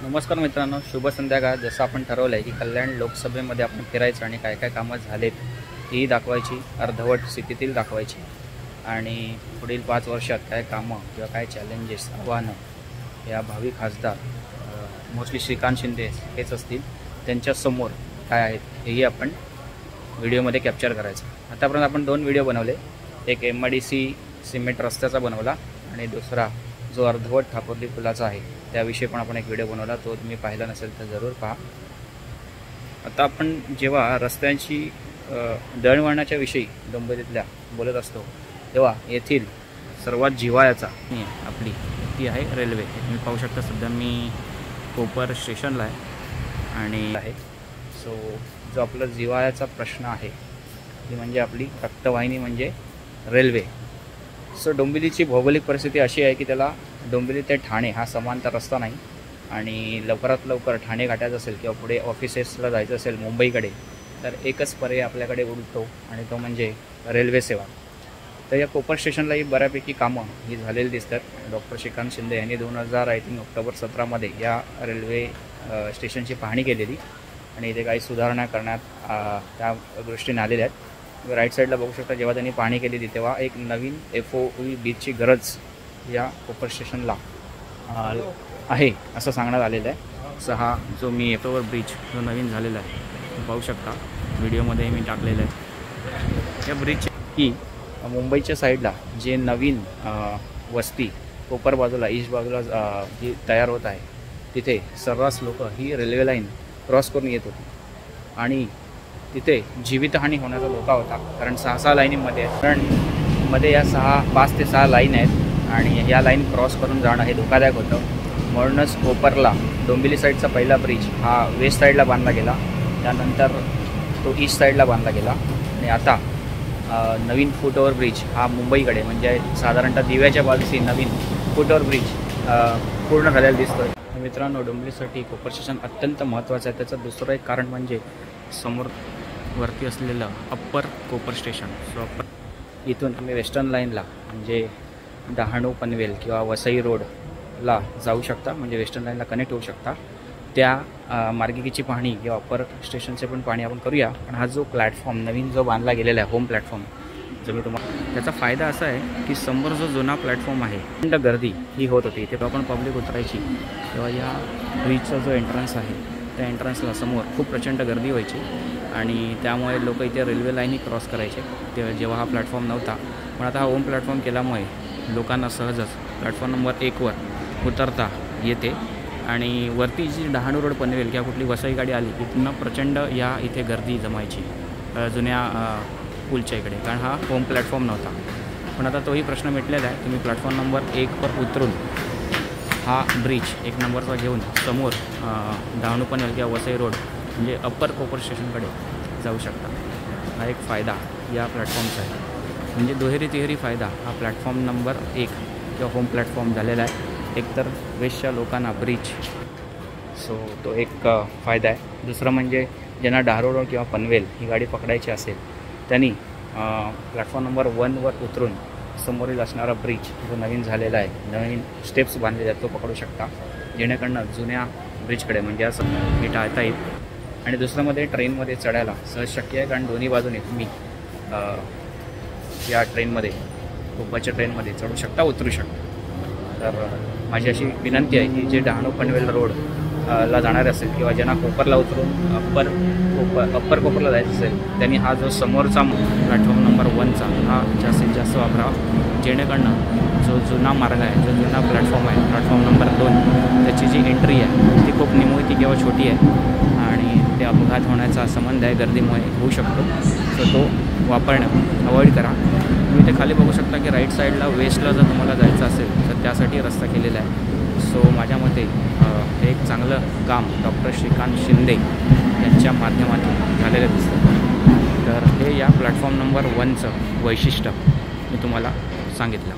नमस्कार मित्रांनो, शुभ संध्याकाळ। जसं आपण ठरवलं आहे की कल्याण लोकसभेमध्ये आपण फिरायचं आणि काय काय कामं झालेत ही दाखवायची, अर्धवट स्थितीतील दाखवायची आणि पुढील 5 वर्षात काय कामं किंवा काय चॅलेंजेस, आव्हानं या भावी खासदार मोस्टली श्रीकांत शिंदे हेच असतील, त्यांच्यासमोर काय आहेत हेही आपण व्हिडिओमध्ये कॅप्चर करायचं। आतापर्यंत आपण 2 व्हिडिओ बनवले, एक MIDC सिमेंट रस्त्याचा बनवला आणि दुसरा जो अर्धवट ठाकुर्ली पुलाचा आहे त्याविषयी पण आपण एक व्हिडिओ बनवला, तो तुम्ही पाहिला नसेल तर जरूर पहा। आता आपण जेव्हा रस्त्यांची दळणवळणाच्या विषयी डोंबिवलीतल्या बोलत असतो तेव्हा येथील सर्वात जिव्हाळ्याचा आपली ती आहे रेल्वे। तुम्ही पाहू शकता सध्या मी कोपर स्टेशनला आहे आणि सो जो आपला जिव्हाळ्याचा प्रश्न आहे ती म्हणजे आपली रक्तवाहिनी म्हणजे रेल्वे। सो डोंबिवलीची भौगोलिक परिस्थिती अशी आहे की त्याला डोंबिवली ते ठाणे हा समांतर रस्ता नाही आणि लवकरात लवकर ठाणे गाठायचं असेल किंवा पुढे ऑफिसेसला जायचं असेल मुंबईकडे तर एकच पर्याय आपल्याकडे उरतो आणि तो म्हणजे रेल्वे सेवा। तर या कोपर स्टेशनलाही बऱ्यापैकी कामं ही झालेली दिसतात। डॉक्टर श्रीकांत शिंदे यांनी 2000 ऑक्टोबर 17 या रेल्वे स्टेशनची पाहणी केलेली आणि इथे काही सुधारणा करण्यात त्या दृष्टीने आलेल्या आहेत। राईट साईडला बघू शकता, जेव्हा त्यांनी पाहणी केलेली तेव्हा एक नवीन FOV ब्रिजची गरज या कोपर स्टेशनला आहे असं सांगण्यात आलेलं आहे। सो हा जो मी FOV ब्रिज जो नवीन झालेला आहे तुम्ही पाहू शकता, व्हिडिओमध्ये मी टाकलेलं आहे। या ब्रिज ही मुंबईच्या साईडला जे नवीन वस्ती कोपर बाजूला ईस्ट बाजूला जी तयार होत आहे तिथे सर्रास लोक ही रेल्वे लाईन क्रॉस करून येत होती आणि तिथे जीवितहानी होण्याचा धोका होता, कारण 6 लाईनीमध्ये आहेत। कारण मध्ये या 5 ते 6 लाईन आहेत आणि या लाईन क्रॉस करून जाणं हे धोकादायक होतं। म्हणूनच कोपरला डोंबिवली साईडचा पहिला ब्रिज हा वेस्ट साईडला बांधला गेला, त्यानंतर तो ईस्ट साईडला बांधला गेला आणि आता नवीन फुटओव्हर ब्रिज हा मुंबईकडे म्हणजे साधारणतः दिव्याच्या बाजूची नवीन फुटओव्हर ब्रिज पूर्ण झालेला दिसतोय। मित्रांनो, डोंबिवलीसाठी कोपर स्टेशन अत्यंत महत्त्वाचं आहे। त्याचं दुसरं एक कारण म्हणजे समोर वरती असलेलं अप्पर कोपर स्टेशन। सो अप्पर इथून तुम्ही वेस्टर्न लाईनला म्हणजे डहाणू पनवेल किंवा वसई रोडला जाऊ शकता, म्हणजे वेस्टर्न लाईनला कनेक्ट होऊ शकता। त्या मार्गिकेची पाहणी किंवा अप्पर स्टेशनचे पण पाहणी आपण करूया। पण हा जो प्लॅटफॉर्म नवीन जो बांधला गेलेला आहे होम प्लॅटफॉर्म, जो मी तुम्हाला त्याचा फायदा असा आहे की समोर जो जुना प्लॅटफॉर्म आहे प्रचंड गर्दी ही होत होती। इथे आपण पब्लिक उतरायची तेव्हा या ब्रिजचा जो एंट्रन्स आहे त्या एंट्रन्सला समोर खूप प्रचंड गर्दी व्हायची आणि त्यामुळे लोक इथे रेल्वे लाईनही क्रॉस करायचे ते जेव्हा हा प्लॅटफॉर्म नव्हता। पण आता हा होम प्लॅटफॉर्म केल्यामुळे लोकांना सहजच प्लॅटफॉर्म नंबर 1 वर उतरता येते आणि वरती जी डहाणू रोड पनवेल किंवा कुठली वसई गाडी आली की पुन्हा प्रचंड या इथे गर्दी जमायची जुन्या पूलच्या इकडे, कारण हा होम प्लॅटफॉर्म नव्हता। पण आता तोही प्रश्न मिटलेला आहे। तुम्ही प्लॅटफॉर्म नंबर 1 वर उतरून हा ब्रिज 1 नंबरचा घेऊन समोर डहाणू पनवेल किंवा वसई रोड म्हणजे अप्पर कोपर स्टेशनकडे जाऊ शकता। हा एक फायदा या प्लॅटफॉर्मचा आहे, म्हणजे दुहेरी तिहेरी फायदा हा प्लॅटफॉर्म नंबर 1 किंवा होम प्लॅटफॉर्म झालेला आहे। एकतर वेस्टच्या लोकांना ब्रिज, सो तो एक फायदा आहे। दुसरं म्हणजे ज्यांना डहाणू रोड किंवा पनवेल ही गाडी पकडायची असेल त्यांनी प्लॅटफॉर्म नंबर 1 वर उतरून समोरील असणारा ब्रिज जो नवीन झालेला आहे, नवीन स्टेप्स बांधलेले आहेत, तो पकडू शकता, जेणेकरून जुन्या ब्रिजकडे म्हणजे असं हे टाळता येईल। आणि दुसऱ्यामध्ये ट्रेनमध्ये चढायला सहज शक्य आहे, कारण दोन्ही बाजूने तुम्ही या ट्रेनमध्ये कोपरच्या ट्रेनमध्ये चढू शकता, उतरू शकता। तर माझी अशी विनंती आहे की जे डहाणू पनवेल रोड ला जाणार असेल किंवा ज्यांना कोपरला उतरून अप्पर कोपरला जायचं असेल त्यांनी हा जो समोरचा प्लॅटफॉर्म नंबर 1चा हा जास्तीत जास्त वापरावा, जेणेकरून जो जुना मार्ग आहे, जो जुना प्लॅटफॉर्म आहे प्लॅटफॉर्म नंबर 2 त्याची जी एंट्री आहे ती खूप निमुळती किंवा छोटी आहे आणि ते अपघात होण्याचा संबंध आहे गर्दीमुळे होऊ शकतो। सो तो वापरणं अवॉइड करा। तुम्ही ते खाली बघू शकता की राईट साईडला वेस्टला जर तुम्हाला जायचं असेल तर त्यासाठी रस्ता केलेला आहे। सो माझ्या मते हे एक चांगलं काम डॉक्टर श्रीकांत शिंदे यांच्या माध्यमातून झालेलं दिसतं। तर हे या प्लॅटफॉर्म नंबर 1चं वैशिष्ट्य मी तुम्हाला सांगितलं।